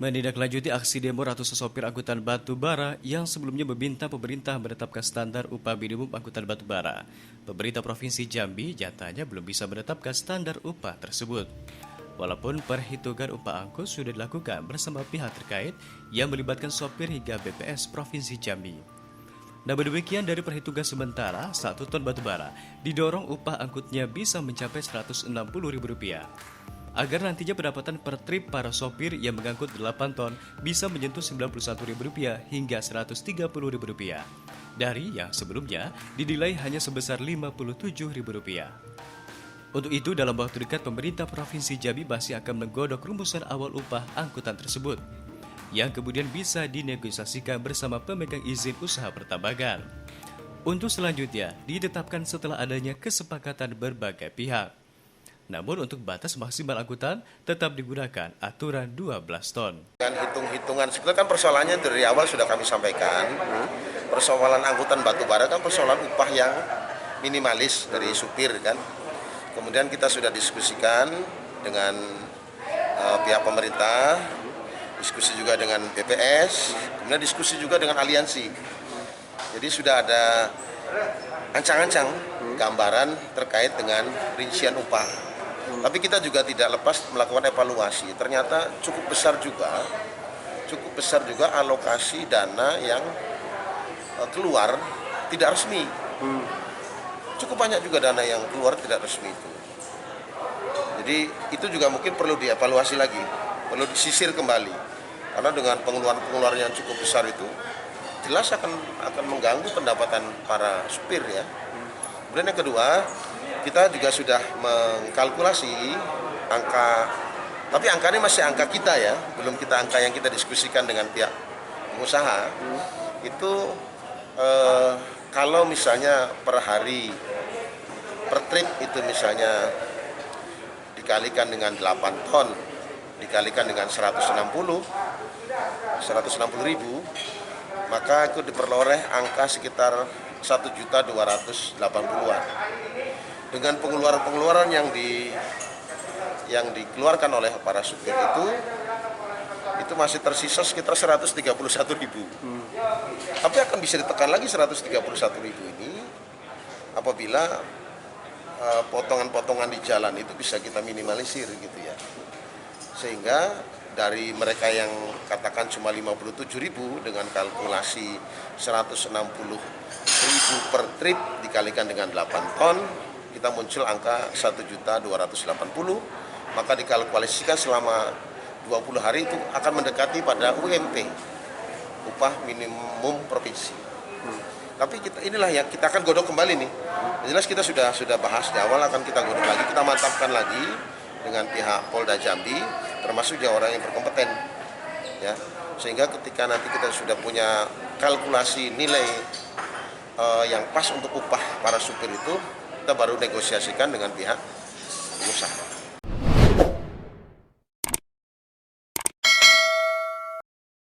Menindaklanjuti aksi demo ratusan sopir angkutan batu bara yang sebelumnya meminta pemerintah menetapkan standar upah minimum angkutan batu bara. Pemerintah Provinsi Jambi nyatanya belum bisa menetapkan standar upah tersebut. Walaupun perhitungan upah angkut sudah dilakukan bersama pihak terkait yang melibatkan sopir hingga BPS Provinsi Jambi. Namun demikian dari perhitungan sementara, 1 ton batu bara didorong upah angkutnya bisa mencapai Rp160.000. Agar nantinya pendapatan per trip para sopir yang mengangkut 8 ton bisa menyentuh Rp91.000 hingga Rp130.000. Dari yang sebelumnya dinilai hanya sebesar Rp57.000. Untuk itu, dalam waktu dekat pemerintah Provinsi Jambi masih akan menggodok rumusan awal upah angkutan tersebut, yang kemudian bisa dinegosiasikan bersama pemegang izin usaha pertambangan. Untuk selanjutnya, ditetapkan setelah adanya kesepakatan berbagai pihak. Namun untuk batas maksimal angkutan tetap digunakan aturan 12 ton. Dengan hitung-hitungan, sebetulnya kan persoalannya dari awal sudah kami sampaikan. Persoalan angkutan batubara kan persoalan upah yang minimalis dari supir kan. Kemudian kita sudah diskusikan dengan pihak pemerintah, diskusi juga dengan BPS, kemudian diskusi juga dengan aliansi. Jadi sudah ada ancang-ancang gambaran terkait dengan rincian upah. Tapi kita juga tidak lepas melakukan evaluasi. Ternyata cukup besar juga alokasi dana yang keluar tidak resmi. Cukup banyak juga dana yang keluar tidak resmi itu. Jadi itu juga mungkin perlu dievaluasi lagi, perlu disisir kembali. Karena dengan pengeluaran yang cukup besar itu jelas akan mengganggu pendapatan para supir ya. Kemudian yang kedua, kita juga sudah mengkalkulasi angka, tapi angka ini masih angka kita ya, belum kita angka yang kita diskusikan dengan pihak pengusaha. Itu kalau misalnya per hari, per trip itu misalnya dikalikan dengan 8 ton, dikalikan dengan 160.000, maka itu diperoleh angka sekitar 1.280.000-an. Dengan pengeluaran yang dikeluarkan oleh para supir itu masih tersisa sekitar 131.000. Tapi akan bisa ditekan lagi 131.000 ini apabila potongan-potongan di jalan itu bisa kita minimalisir gitu ya. Sehingga dari mereka yang katakan cuma 57.000 dengan kalkulasi 160.000 per trip dikalikan dengan 8 ton, kita muncul angka 1.280.000, maka dikalkulasikan selama 20 hari itu akan mendekati pada UMP, upah minimum provinsi. Tapi inilah yang kita akan godok kembali nih. Jelas kita sudah bahas di awal, akan kita godok lagi, kita mantapkan lagi dengan pihak Polda Jambi, termasuk juga orang yang berkompeten, ya. Sehingga ketika nanti kita sudah punya kalkulasi nilai yang pas untuk upah para supir itu, kita baru negosiasikan dengan pihak pengusaha.